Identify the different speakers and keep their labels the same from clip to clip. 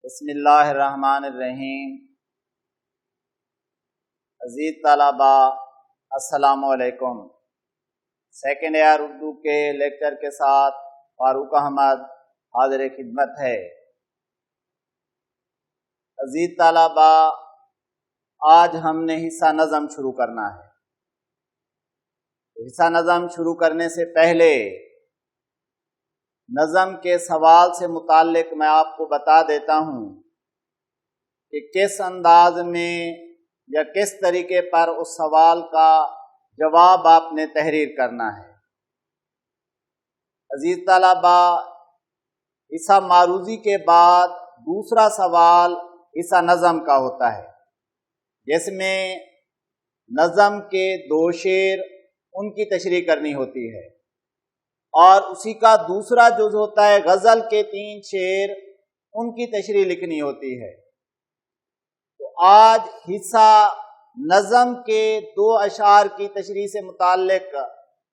Speaker 1: بسم اللہ الرحمن الرحیم۔ عزیز طلبا السلام علیکم۔ سیکنڈ ایئر اردو کے لیکچر کے ساتھ فاروق احمد حاضر خدمت ہے۔ عزیز طلبا، آج ہم نے حصہ نظم شروع کرنا ہے۔ حصہ نظم شروع کرنے سے پہلے نظم کے سوال سے متعلق میں آپ کو بتا دیتا ہوں کہ کس انداز میں یا کس طریقے پر اس سوال کا جواب آپ نے تحریر کرنا ہے۔ عزیز طلبا، حصہ معروضی کے بعد دوسرا سوال حصہ نظم کا ہوتا ہے، جس میں نظم کے 2 شعر ان کی تشریح کرنی ہوتی ہے، اور اسی کا دوسرا جز ہوتا ہے غزل کے 3 شعر، ان کی تشریح لکھنی ہوتی ہے۔ تو آج حصہ نظم کے 2 اشعار کی تشریح سے متعلق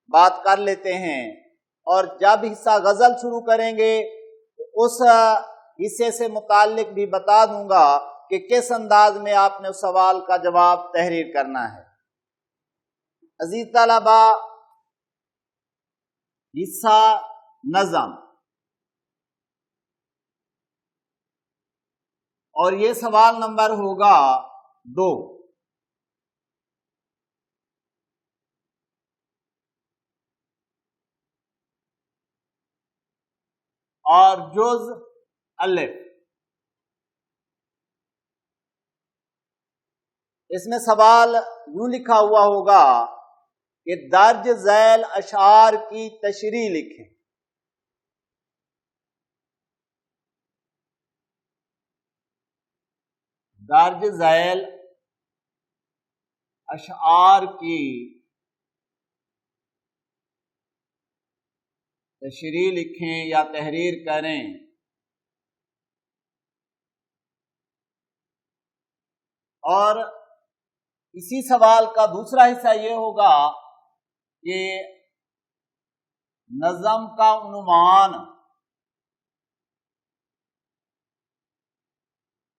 Speaker 1: بات کر لیتے ہیں، اور جب حصہ غزل شروع کریں گے تو اس حصے سے متعلق بھی بتا دوں گا کہ کس انداز میں آپ نے اس سوال کا جواب تحریر کرنا ہے۔ عزیز طلبا، حصہ نظم، اور یہ سوال نمبر ہوگا 2۔ اور جز الف، اس میں سوال یوں لکھا ہوا ہوگا کہ درج ذیل اشعار کی تشریح لکھیں۔ درج ذیل اشعار کی تشریح لکھیں یا تحریر کریں۔ اور اسی سوال کا دوسرا حصہ یہ ہوگا کہ نظم کا عنوان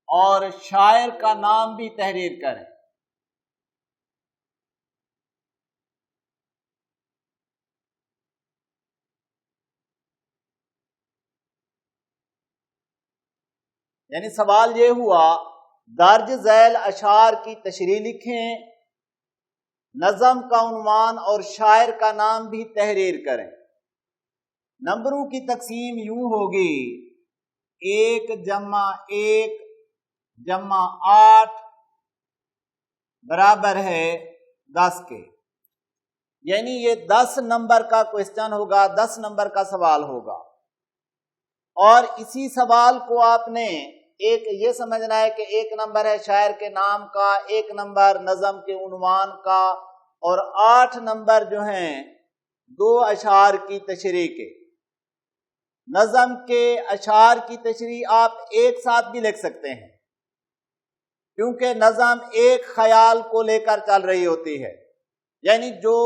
Speaker 1: اور شاعر کا نام بھی تحریر کریں۔ یعنی سوال یہ ہوا، درج ذیل اشعار کی تشریح لکھیں، نظم کا عنوان اور شاعر کا نام بھی تحریر کریں۔ نمبروں کی تقسیم یوں ہوگی: 1 + 1 + 8 برابر ہے 10 کے۔ یعنی یہ 10 نمبر کا کوئسچن ہوگا، 10 نمبر کا سوال ہوگا۔ اور اسی سوال کو آپ نے ایک یہ سمجھنا ہے کہ 1 نمبر ہے شاعر کے نام کا، 1 نمبر نظم کے عنوان کا، اور 8 نمبر جو ہیں 2 اشعار کی تشریح کے۔ نظم کے اشعار کی تشریح آپ ایک ساتھ بھی لکھ سکتے ہیں، کیونکہ نظم ایک خیال کو لے کر چل رہی ہوتی ہے۔ یعنی جو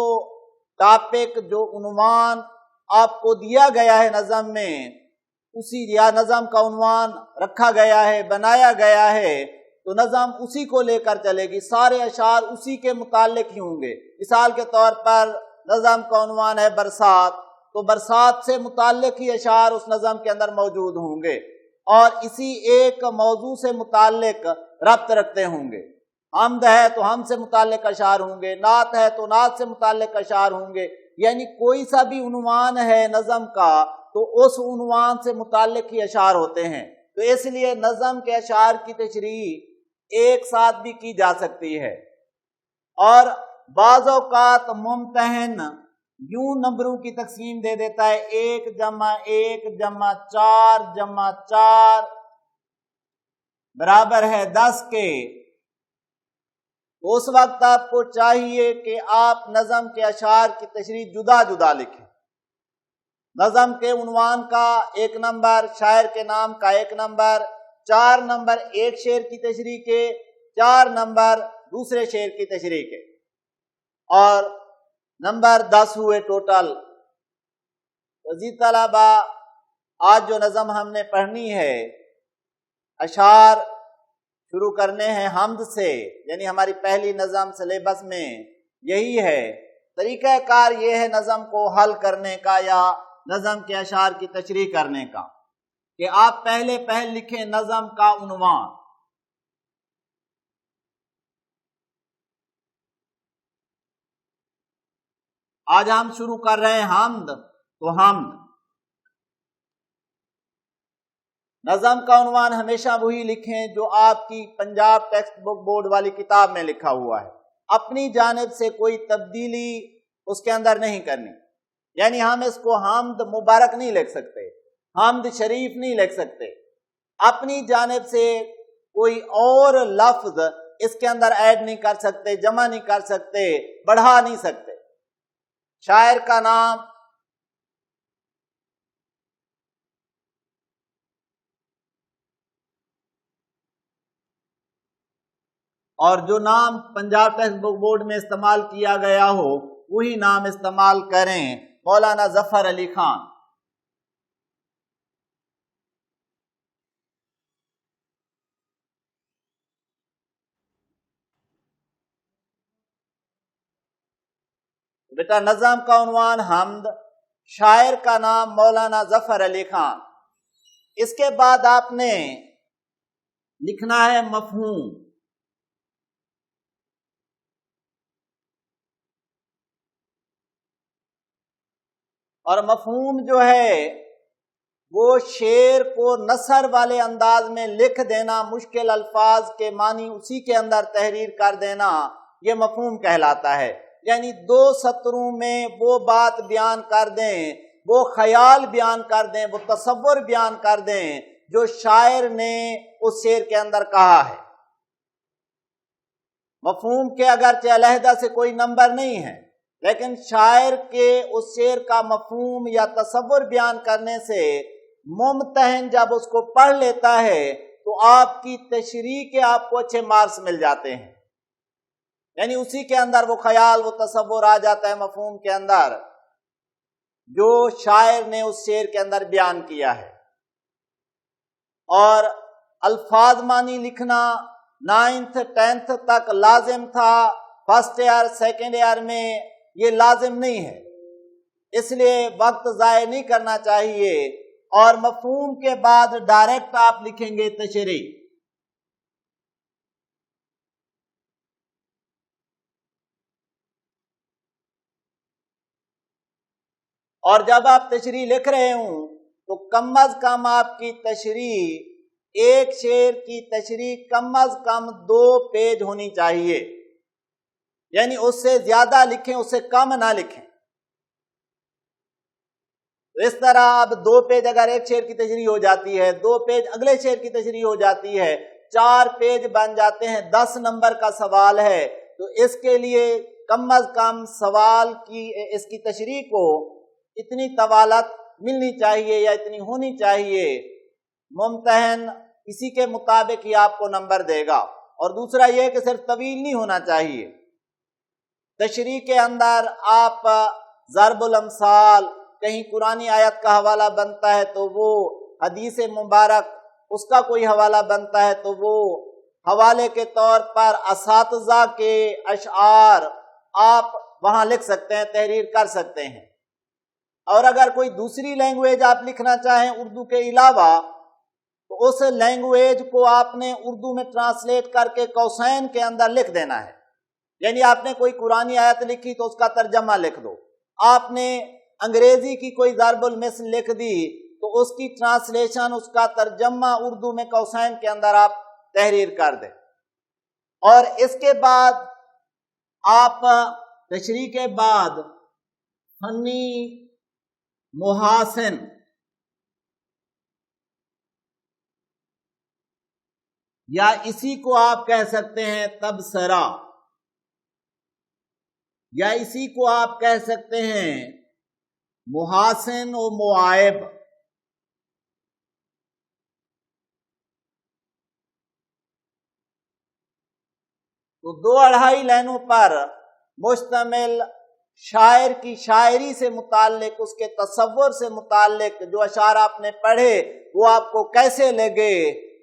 Speaker 1: ٹاپک، جو عنوان آپ کو دیا گیا ہے نظم میں، اسی یا نظم کا عنوان رکھا گیا ہے، بنایا گیا ہے، تو نظم اسی کو لے کر چلے گی، سارے اشعار اسی کے متعلق ہی ہوں گے۔ مثال کے طور پر نظم کا عنوان ہے برسات، تو برسات سے متعلق ہی اشعار اس نظم کے اندر موجود ہوں گے، اور اسی ایک موضوع سے متعلق ربط رکھتے ہوں گے۔ حمد ہے تو حمد سے متعلق اشعار ہوں گے، نعت ہے تو نعت سے متعلق اشعار ہوں گے۔ یعنی کوئی سا بھی عنوان ہے نظم کا تو اس عنوان سے متعلق ہی اشعار ہوتے ہیں۔ تو اس لیے نظم کے اشعار کی تشریح ایک ساتھ بھی کی جا سکتی ہے۔ اور بعض اوقات ممتحن یوں نمبروں کی تقسیم دے دیتا ہے: 1 + 1 + 4 + 4 برابر ہے 10 کے۔ تو اس وقت آپ کو چاہیے کہ آپ نظم کے اشعار کی تشریح جدا جدا لکھیں۔ نظم کے عنوان کا 1 نمبر، شاعر کے نام کا 1 نمبر، 4 نمبر ایک شعر کی تشریح کے، 4 نمبر دوسرے شعر کی تشریح کے، اور نمبر 10 ہوئے ٹوٹل۔ عزیز طلبا، آج جو نظم ہم نے پڑھنی ہے، اشعار شروع کرنے ہیں حمد سے، یعنی ہماری پہلی نظم سلیبس میں یہی ہے۔ طریقہ کار یہ ہے نظم کو حل کرنے کا یا نظم کے اشعار کی تشریح کرنے کا کہ آپ پہلے لکھیں نظم کا عنوان۔ آج ہم شروع کر رہے ہیں حمد، تو حمد نظم کا عنوان ہمیشہ وہی لکھیں جو آپ کی پنجاب ٹیکسٹ بک بورڈ والی کتاب میں لکھا ہوا ہے، اپنی جانب سے کوئی تبدیلی اس کے اندر نہیں کرنی۔ یعنی ہم اس کو حمد مبارک نہیں لکھ سکتے، حمد شریف نہیں لکھ سکتے، اپنی جانب سے کوئی اور لفظ اس کے اندر ایڈ نہیں کر سکتے، جمع نہیں کر سکتے، بڑھا نہیں سکتے۔ شاعر کا نام اور جو نام پنجاب ٹیکسٹ بک بورڈ میں استعمال کیا گیا ہو وہی نام استعمال کریں، مولانا ظفر علی خان۔ بیٹا نظم کا عنوان حمد، شاعر کا نام مولانا ظفر علی خان۔ اس کے بعد آپ نے لکھنا ہے مفہوم۔ اور مفہوم جو ہے وہ شعر کو نثر والے انداز میں لکھ دینا، مشکل الفاظ کے معنی اسی کے اندر تحریر کر دینا، یہ مفہوم کہلاتا ہے۔ یعنی 2 سطروں میں وہ بات بیان کر دیں، وہ خیال بیان کر دیں، وہ تصور بیان کر دیں جو شاعر نے اس شعر کے اندر کہا ہے۔ مفہوم کے اگرچہ علیحدہ سے کوئی نمبر نہیں ہے، لیکن شاعر کے اس شعر کا مفہوم یا تصور بیان کرنے سے ممتحن جب اس کو پڑھ لیتا ہے تو آپ کی تشریح کے آپ کو اچھے مارکس مل جاتے ہیں۔ یعنی اسی کے اندر وہ خیال، وہ تصور آ جاتا ہے مفہوم کے اندر جو شاعر نے اس شعر کے اندر بیان کیا ہے۔ اور الفاظ معنی لکھنا 9th 10th تک لازم تھا، فرسٹ ایئر سیکنڈ ایئر میں یہ لازم نہیں ہے، اس لیے وقت ضائع نہیں کرنا چاہیے۔ اور مفہوم کے بعد ڈائریکٹ آپ لکھیں گے تشریح۔ اور جب آپ تشریح لکھ رہے ہوں تو کم از کم آپ کی تشریح، ایک شعر کی تشریح کم از کم 2 پیج ہونی چاہیے۔ یعنی اس سے زیادہ لکھیں، اس سے کم نہ لکھیں۔ اس طرح اب 2 پیج اگر ایک شعر کی تشریح ہو جاتی ہے، 2 پیج اگلے شعر کی تشریح ہو جاتی ہے، 4 پیج بن جاتے ہیں، 10 نمبر کا سوال ہے، تو اس کے لیے کم از کم سوال کی اس کی تشریح کو اتنی طوالت ملنی چاہیے یا اتنی ہونی چاہیے، ممتحن اسی کے مطابق ہی آپ کو نمبر دے گا۔ اور دوسرا یہ کہ صرف طویل نہیں ہونا چاہیے، تشریح کے اندر آپ ضرب الامثال، کہیں قرآنی آیت کا حوالہ بنتا ہے تو وہ حدیث مبارک اس کا کوئی حوالہ بنتا ہے تو وہ حوالے کے طور پر اساتذہ کے اشعار آپ وہاں لکھ سکتے ہیں، تحریر کر سکتے ہیں۔ اور اگر کوئی دوسری لینگویج آپ لکھنا چاہیں اردو کے علاوہ تو اس لینگویج کو آپ نے اردو میں ٹرانسلیٹ کر کے قوسین کے اندر لکھ دینا ہے۔ یعنی آپ نے کوئی قرآنی آیت لکھی تو اس کا ترجمہ لکھ دو، آپ نے انگریزی کی کوئی ضرب المثل لکھ دی تو اس کی ٹرانسلیشن، اس کا ترجمہ اردو میں قوسین کے اندر آپ تحریر کر دیں۔ اور اس کے بعد آپ تشریح کے بعد فنی محاسن یا اسی کو آپ کہہ سکتے ہیں تبصرہ، یا اسی کو آپ کہہ سکتے ہیں محاسن و معائب، تو 2-2.5 لائنوں پر مشتمل شاعر کی شاعری سے متعلق، اس کے تصور سے متعلق جو اشعار آپ نے پڑھے وہ آپ کو کیسے لگے،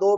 Speaker 1: 2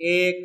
Speaker 1: 1,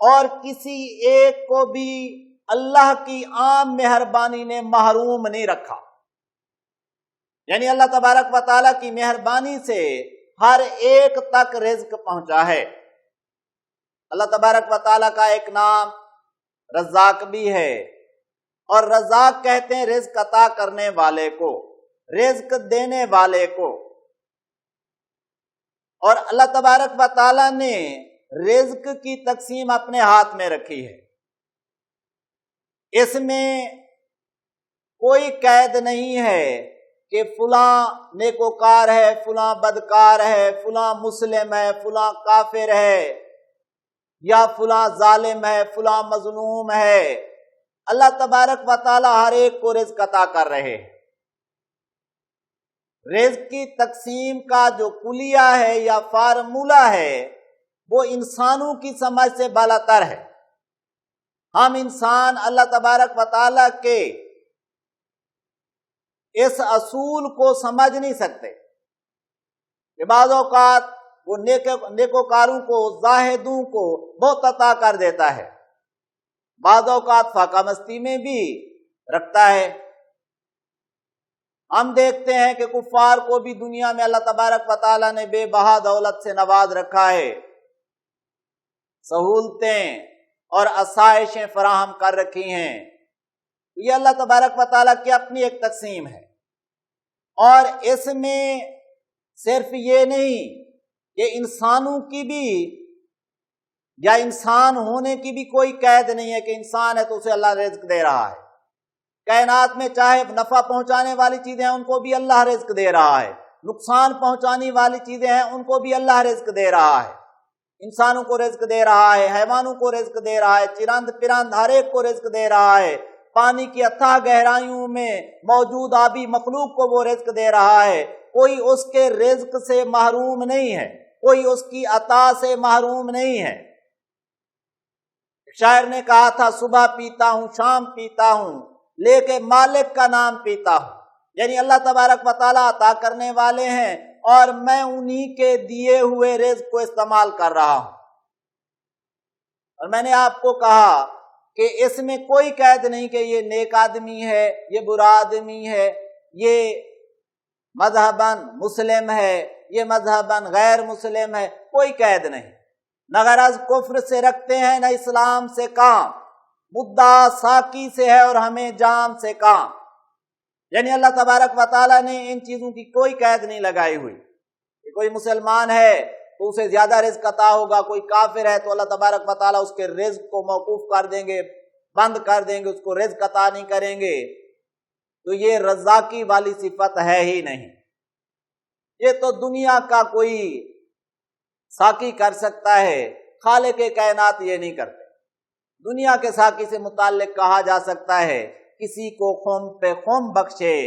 Speaker 1: اور کسی ایک کو بھی اللہ کی عام مہربانی نے محروم نہیں رکھا، یعنی اللہ تبارک و تعالیٰ کی مہربانی سے ہر ایک تک رزق پہنچا ہے۔ اللہ تبارک و تعالیٰ کا ایک نام رزاق بھی ہے، اور رزاق کہتے ہیں رزق عطا کرنے والے کو، رزق دینے والے کو۔ اور اللہ تبارک و تعالیٰ نے رزق کی تقسیم اپنے ہاتھ میں رکھی ہے، اس میں کوئی قید نہیں ہے کہ فلاں نیکوکار ہے، فلاں بدکار ہے، فلاں مسلم ہے، فلاں کافر ہے، یا فلاں ظالم ہے، فلاں مظلوم ہے۔ اللہ تبارک و تعالی ہر ایک کو رزق عطا کر رہے ہیں۔ رزق کی تقسیم کا جو کلیہ ہے یا فارمولہ ہے وہ انسانوں کی سمجھ سے بالاتر ہے۔ ہم انسان اللہ تبارک و تعالی کے اس اصول کو سمجھ نہیں سکتے کہ بعض اوقات وہ نیکوکاروں کو، زاہدوں کو بہت عطا کر دیتا ہے، بعض اوقات فاقہ مستی میں بھی رکھتا ہے۔ ہم دیکھتے ہیں کہ کفار کو بھی دنیا میں اللہ تبارک و تعالیٰ نے بے بہا دولت سے نواز رکھا ہے، سہولتیں اور آسائشیں فراہم کر رکھی ہیں۔ یہ اللہ تبارک و تعالیٰ کی اپنی ایک تقسیم ہے، اور اس میں صرف یہ نہیں کہ انسانوں کی بھی یا انسان ہونے کی بھی کوئی قید نہیں ہے کہ انسان ہے تو اسے اللہ رزق دے رہا ہے۔ کائنات میں چاہے نفع پہنچانے والی چیزیں ہیں ان کو بھی اللہ رزق دے رہا ہے، نقصان پہنچانے والی چیزیں ہیں ان کو بھی اللہ رزق دے رہا ہے۔ انسانوں کو رزق دے رہا ہے، حیوانوں کو رزق دے رہا ہے، چرند پرند ہر ایک کو رزق دے رہا ہے، پانی کی اتھاہ گہرائیوں میں موجود آبی مخلوق کو وہ رزق دے رہا ہے۔ کوئی اس کے رزق سے محروم نہیں ہے، کوئی اس کی عطا سے محروم نہیں ہے۔ شاعر نے کہا تھا، صبح پیتا ہوں شام پیتا ہوں لے کے مالک کا نام پیتا ہوں، یعنی اللہ تبارک و تعالیٰ عطا کرنے والے ہیں اور میں انہی کے دیے ہوئے رزق کو استعمال کر رہا ہوں۔ اور میں نے آپ کو کہا کہ اس میں کوئی قید نہیں کہ یہ نیک آدمی ہے، یہ برا آدمی ہے، یہ مذہباً مسلم ہے، یہ مذہباً غیر مسلم ہے، کوئی قید نہیں۔ نہ غرض کفر سے رکھتے ہیں نہ اسلام سے کام، مدعا ساقی سے ہے اور ہمیں جام سے کام، یعنی اللہ تبارک و تعالیٰ نے ان چیزوں کی کوئی قید نہیں لگائی ہوئی کہ کوئی مسلمان ہے تو اسے زیادہ رزق عطا ہوگا، کوئی کافر ہے تو اللہ تبارک و تعالیٰ اس کے رزق کو موقوف کر دیں گے، بند کر دیں گے، اس کو رزق عطا نہیں کریں گے۔ تو یہ رزاقی والی صفت ہے ہی نہیں، یہ تو دنیا کا کوئی ساقی کر سکتا ہے، خالق کائنات یہ نہیں کرتے۔ دنیا کے ساقی سے متعلق کہا جا سکتا ہے، کسی کو خم پہ خم بخشے،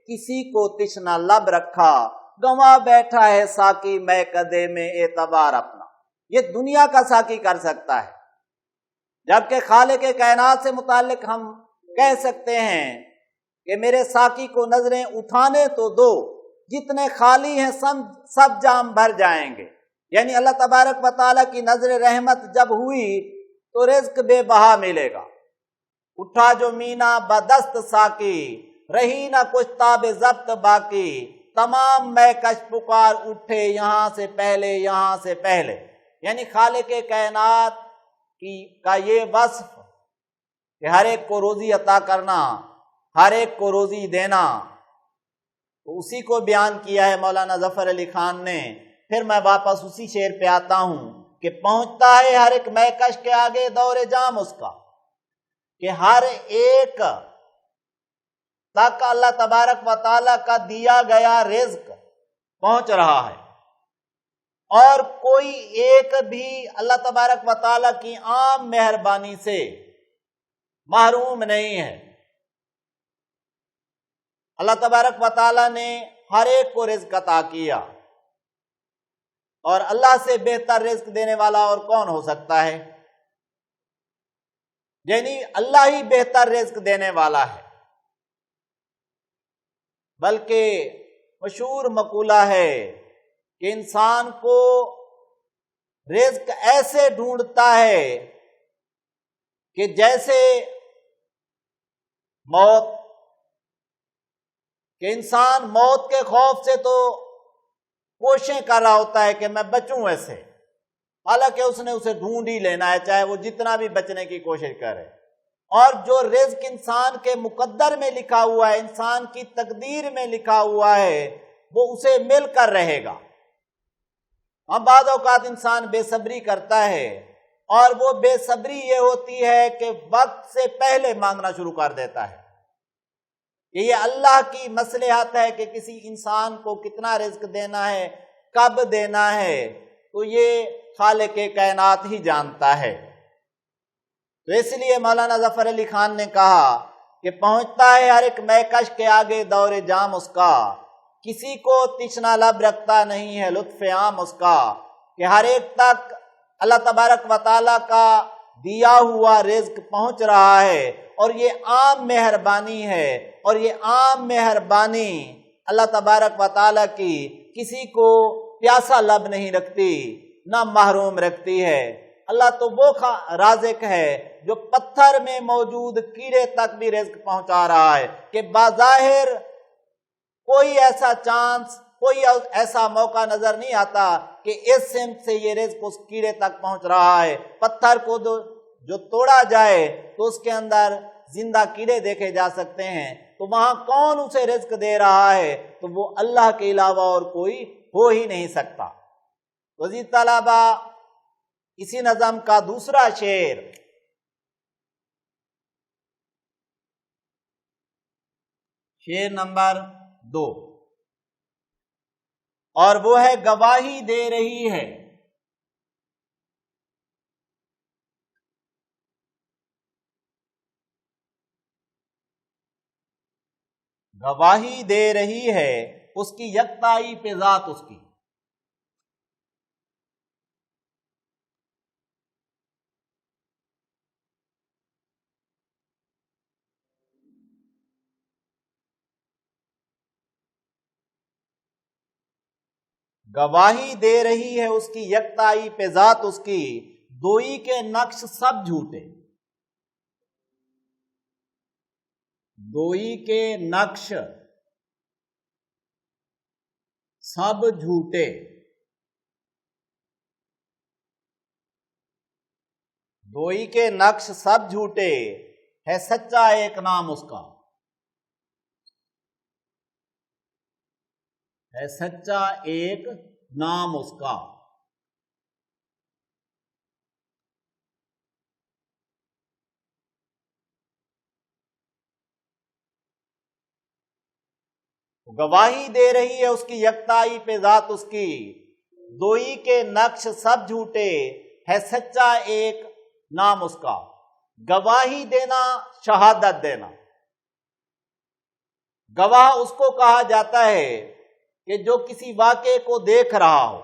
Speaker 1: کسی کو تشنہ لب رکھا، گنوا بیٹھا ہے ساقی میں کدے میں اعتبار اپنا۔ یہ دنیا کا ساقی کر سکتا ہے، جبکہ خالق کائنات سے متعلق ہم کہہ سکتے ہیں کہ میرے ساقی کو نظریں اٹھانے تو دو، جتنے خالی ہیں سب جام بھر جائیں گے۔ یعنی اللہ تبارک و تعالیٰ کی نظر رحمت جب ہوئی تو رزق بے بہا ملے گا۔ اٹھا جو مینا بدست ساقی، رہی نہ کچھ تاب ضبط باقی، تمام میں کش پکار اٹھے یہاں سے پہلے یہاں سے پہلے۔ یعنی خالق کائنات کا یہ وصف کہ ہر ایک کو روزی عطا کرنا، ہر ایک کو روزی دینا، تو اسی کو بیان کیا ہے مولانا ظفر علی خان نے۔ پھر میں واپس اسی شعر پہ آتا ہوں کہ پہنچتا ہے ہر ایک مہکش کے آگے دور جام اس کا، کہ ہر ایک تک اللہ تبارک و تعالیٰ کا دیا گیا رزق پہنچ رہا ہے، اور کوئی ایک بھی اللہ تبارک و تعالیٰ کی عام مہربانی سے محروم نہیں ہے۔ اللہ تبارک و تعالیٰ نے ہر ایک کو رزق عطا کیا، اور اللہ سے بہتر رزق دینے والا اور کون ہو سکتا ہے؟ یعنی اللہ ہی بہتر رزق دینے والا ہے۔ بلکہ مشہور مقولہ ہے کہ انسان کو رزق ایسے ڈھونڈتا ہے کہ جیسے موت، کہ انسان موت کے خوف سے تو کوششیں کر رہا ہوتا ہے کہ میں بچوں ایسے، حالانکہ اس نے اسے ڈھونڈ ہی لینا ہے، چاہے وہ جتنا بھی بچنے کی کوشش کرے۔ اور جو رزق انسان کے مقدر میں لکھا ہوا ہے، انسان کی تقدیر میں لکھا ہوا ہے، وہ اسے مل کر رہے گا۔ ہم بعض اوقات انسان بے صبری کرتا ہے، اور وہ بے صبری یہ ہوتی ہے کہ وقت سے پہلے مانگنا شروع کر دیتا ہے کہ یہ اللہ کی مصلحت ہے کہ کسی انسان کو کتنا رزق دینا ہے، کب دینا ہے، تو یہ خالق کائنات ہی جانتا ہے۔ تو اس لیے مولانا ظفر علی خان نے کہا کہ پہنچتا ہے ہر ایک مہکش کے آگے دور جام اس کا، کسی کو تشنا لب رکھتا نہیں ہے لطف عام اس کا، کہ ہر ایک تک اللہ تبارک و تعالیٰ کا دیا ہوا رزق پہنچ رہا ہے، اور یہ عام مہربانی ہے، اور یہ عام مہربانی اللہ تبارک و تعالیٰ کی کسی کو پیاسا لب نہیں رکھتی، نہ محروم رکھتی ہے۔ اللہ تو وہ رازق ہے جو پتھر میں موجود کیڑے تک بھی رزق پہنچا رہا ہے، کہ بظاہر کوئی ایسا چانس، کوئی ایسا موقع نظر نہیں آتا کہ اس سمت سے یہ رزق اس کیڑے تک پہنچ رہا ہے۔ پتھر کو جو توڑا جائے تو اس کے اندر زندہ کیڑے دیکھے جا سکتے ہیں، تو وہاں کون اسے رزق دے رہا ہے؟ تو وہ اللہ کے علاوہ اور کوئی ہو ہی نہیں سکتا۔ وزیر طلبہ اسی نظم کا دوسرا شعر، شعر نمبر 2، اور وہ ہے گواہی دے رہی ہے۔ گواہی دے رہی ہے اس کی یکتائی پہ ذات اس کی، گواہی دے رہی ہے اس کی یکتائی پہ ذات اس کی، دوئی کے نقش سب جھوٹے، دوئی کے نقش سب جھوٹے، دوئی کے نقش سب جھوٹے، ہے سچا ایک نام اس کا، ہے سچا ایک نام اس کا۔ گواہی دے رہی ہے اس کی یکتائی پہ ذات اس کی، دوئی کے نقش سب جھوٹے، ہے سچا ایک نام اس کا۔ گواہی دینا، شہادت دینا، گواہ اس کو کہا جاتا ہے کہ جو کسی واقعے کو دیکھ رہا ہو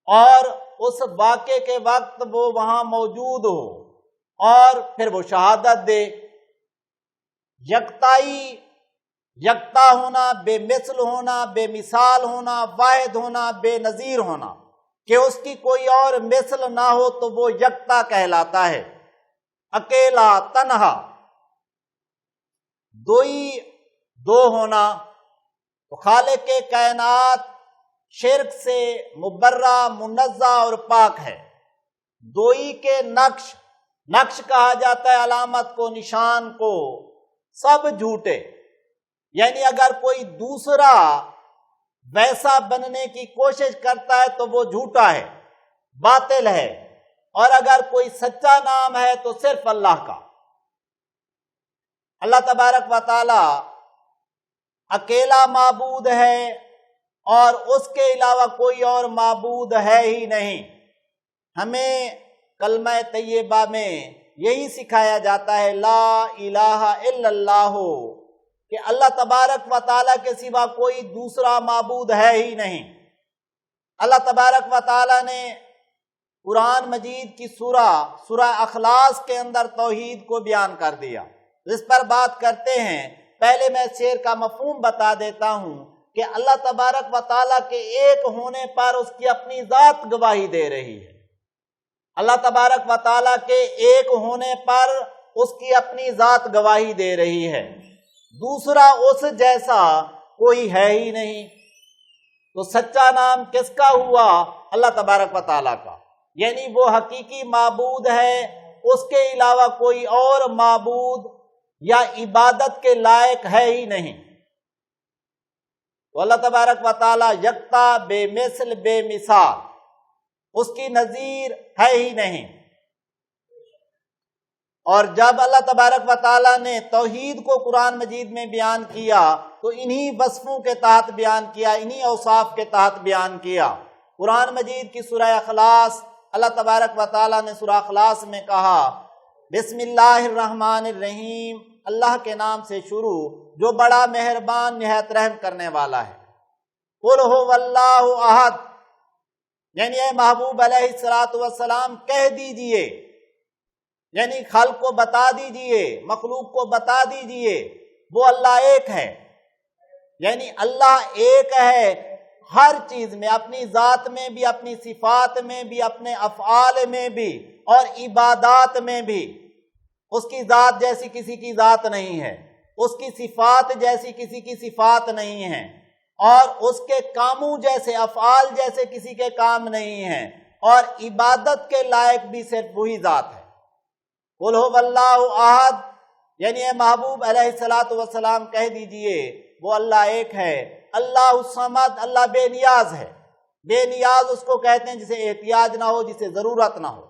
Speaker 1: اور اس واقعے کے وقت وہ وہاں موجود ہو اور پھر وہ شہادت دے۔ یکتائی، یکتا ہونا، بے مثل ہونا، بے مثال ہونا، واحد ہونا، بے نظیر ہونا، کہ اس کی کوئی اور مثل نہ ہو تو وہ یکتا کہلاتا ہے، اکیلا، تنہا۔ دوئی، دو ہونا، تو خالق کائنات شرک سے مبرہ، منزہ اور پاک ہے۔ دوئی کے نقش، نقش کہا جاتا ہے علامت کو، نشان کو، سب جھوٹے، یعنی اگر کوئی دوسرا ویسا بننے کی کوشش کرتا ہے تو وہ جھوٹا ہے، باطل ہے، اور اگر کوئی سچا نام ہے تو صرف اللہ کا۔ اللہ تبارک و تعالی اکیلا معبود ہے اور اس کے علاوہ کوئی اور معبود ہے ہی نہیں۔ ہمیں کلمہ طیبہ میں یہی سکھایا جاتا ہے، لا الہ الا اللہ، کہ اللہ تبارک و تعالیٰ کے سوا کوئی دوسرا معبود ہے ہی نہیں۔ اللہ تبارک و تعالیٰ نے قرآن مجید کی سورہ اخلاص کے اندر توحید کو بیان کر دیا۔ اس پر بات کرتے ہیں، پہلے میں شعر کا مفہوم بتا دیتا ہوں کہ اللہ تبارک و تعالیٰ کے ایک ہونے پر اس کی اپنی ذات گواہی دے رہی ہے، اللہ تبارک و تعالیٰ کے ایک ہونے پر اس کی اپنی ذات گواہی دے رہی ہے، دوسرا اس جیسا کوئی ہے ہی نہیں۔ تو سچا نام کس کا ہوا؟ اللہ تبارک و تعالیٰ کا، یعنی وہ حقیقی معبود ہے، اس کے علاوہ کوئی اور معبود یا عبادت کے لائق ہے ہی نہیں۔ تو اللہ تبارک و تعالیٰ یکتا، بے مثل، بے مثال، اس کی نظیر ہے ہی نہیں۔ اور جب اللہ تبارک و تعالیٰ نے توحید کو قرآن مجید میں بیان کیا تو انہی وصفوں کے تحت بیان کیا، انہی اوصاف کے تحت بیان کیا۔ قرآن مجید کی سورہ اخلاص، اللہ تبارک و تعالیٰ نے سورہ اخلاص میں کہا بسم اللہ الرحمن الرحیم، اللہ کے نام سے شروع جو بڑا مہربان نہایت رحم کرنے والا ہے۔ قل هو اللہ احد، یعنی اے محبوب علیہ السلام کہہ دیجئے، یعنی خلق کو بتا دیجئے، مخلوق کو بتا دیجئے وہ اللہ ایک ہے، یعنی اللہ ایک ہے ہر چیز میں، اپنی ذات میں بھی، اپنی صفات میں بھی، اپنے افعال میں بھی اور عبادات میں بھی۔ اس کی ذات جیسی کسی کی ذات نہیں ہے، اس کی صفات جیسی کسی کی صفات نہیں ہیں، اور اس کے کاموں جیسے، افعال جیسے کسی کے کام نہیں ہیں، اور عبادت کے لائق بھی صرف وہی ذات ہے۔ قل هو اللہ احد، یعنی اے محبوب علیہ السلام کہہ دیجئے وہ اللہ ایک ہے۔ اللہ الصمد، اللہ بے نیاز ہے، بے نیاز اس کو کہتے ہیں جسے احتیاج نہ ہو، جسے ضرورت نہ ہو۔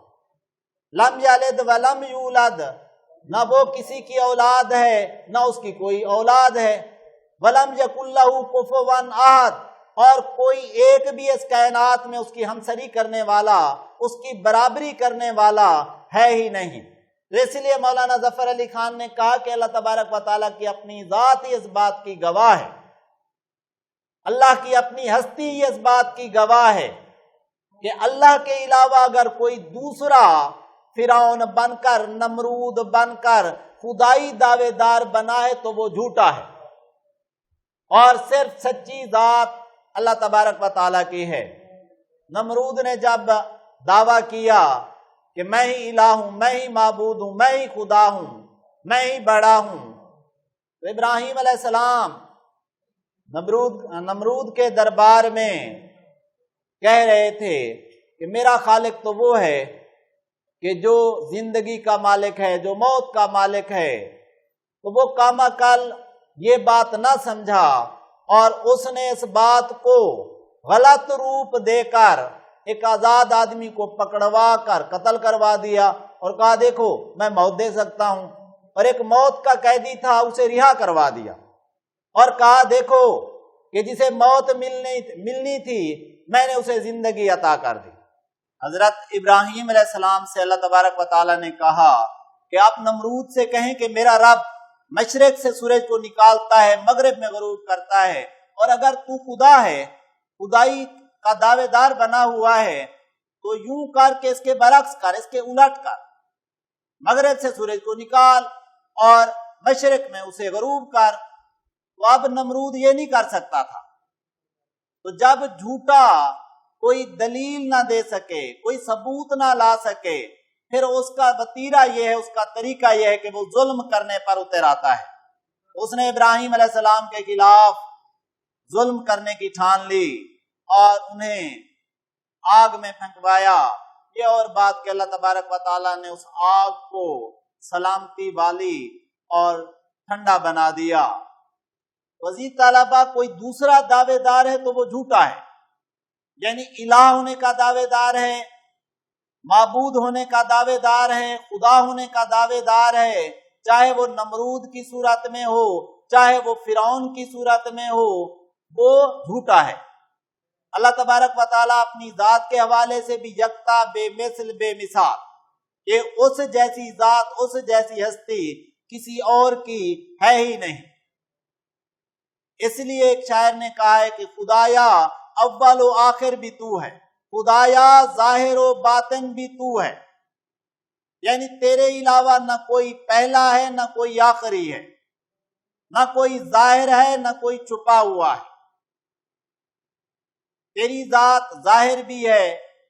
Speaker 1: لم یلد ولم یولد، نہ وہ کسی کی اولاد ہے نہ اس کی کوئی اولاد ہے۔ ولم یکن لہ کفوا احد، اور کوئی ایک بھی اس کائنات میں اس کی ہمسری کرنے والا، اس کی برابری کرنے والا ہے ہی نہیں۔ تو اس لیے مولانا ظفر علی خان نے کہا کہ اللہ تبارک و تعالیٰ کی اپنی ذات ہی اس بات کی گواہ ہے، اللہ کی اپنی ہستی ہی اس بات کی گواہ ہے کہ اللہ کے علاوہ اگر کوئی دوسرا فرعون بن کر، نمرود بن کر خدائی دعوے دار بنا ہے تو وہ جھوٹا ہے، اور صرف سچی ذات اللہ تبارک و تعالیٰ کی ہے۔ نمرود نے جب دعویٰ کیا کہ میں ہی الہ ہوں، میں ہی معبود ہوں، میں ہی خدا ہوں، میں ہی بڑا ہوں، تو ابراہیم علیہ السلام نمرود کے دربار میں کہہ رہے تھے کہ میرا خالق تو وہ ہے کہ جو زندگی کا مالک ہے، جو موت کا مالک ہے۔ تو وہ کاما کل یہ بات نہ سمجھا، اور اس نے اس بات کو غلط روپ دے کر ایک آزاد آدمی کو پکڑوا کر قتل کروا دیا، اور کہا دیکھو میں موت دے سکتا ہوں، اور ایک موت کا قیدی تھا اسے رہا کروا دیا، اور کہا دیکھو کہ جسے موت ملنی تھی میں نے اسے زندگی عطا کر دی۔ حضرت ابراہیم علیہ السلام سے اللہ تبارک و تعالیٰ نے کہا کہ آپ نمرود سے کہیں کہ میرا رب مشرق سے سورج کو نکالتا ہے، مغرب میں غروب کرتا ہے، اور اگر تو خدا ہے، خدائی کا دعوے دار بنا ہوا ہے، تو یوں کر کے اس کے برعکس کر، اس کے الٹ کر، مغرب سے سورج کو نکال اور مشرق میں اسے غروب کر۔ تو اب نمرود یہ نہیں کر سکتا تھا۔ تو جب جھوٹا کوئی دلیل نہ دے سکے، کوئی ثبوت نہ لا سکے، پھر اس کا وتیرہ یہ ہے، اس کا طریقہ یہ ہے کہ وہ ظلم کرنے پر اتر آتا ہے۔ اس نے ابراہیم علیہ السلام کے خلاف ظلم کرنے کی ٹھان لی اور انہیں آگ میں پھینکوایا۔ یہ اور بات کہ اللہ تبارک و تعالیٰ نے اس آگ کو سلامتی والی اور ٹھنڈا بنا دیا۔ وزیر طلبہ کوئی دوسرا دعوے دار ہے تو وہ جھوٹا ہے، یعنی الہ ہونے کا دعوے دار ہے، معبود ہونے کا دعوے دار ہے، خدا ہونے کا دعوے دار ہے، چاہے وہ نمرود کی صورت میں ہو، چاہے وہ فرعون کی صورت میں ہو، وہ جھوٹا ہے۔ اللہ تبارک و تعالیٰ اپنی ذات کے حوالے سے بھی یکتا، بے مثل، بے مثال، کہ اس جیسی ذات، اس جیسی ہستی کسی اور کی ہے ہی نہیں۔ اس لیے ایک شاعر نے کہا ہے کہ خدایا اول و آخر بھی تو ہے، خدایا ظاہر و باطن بھی تو ہے، یعنی تیرے علاوہ نہ کوئی پہلا ہے نہ کوئی آخری ہے، نہ کوئی ظاہر ہے نہ کوئی چھپا ہوا ہے۔ تیری ذات ظاہر بھی ہے،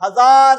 Speaker 1: 1000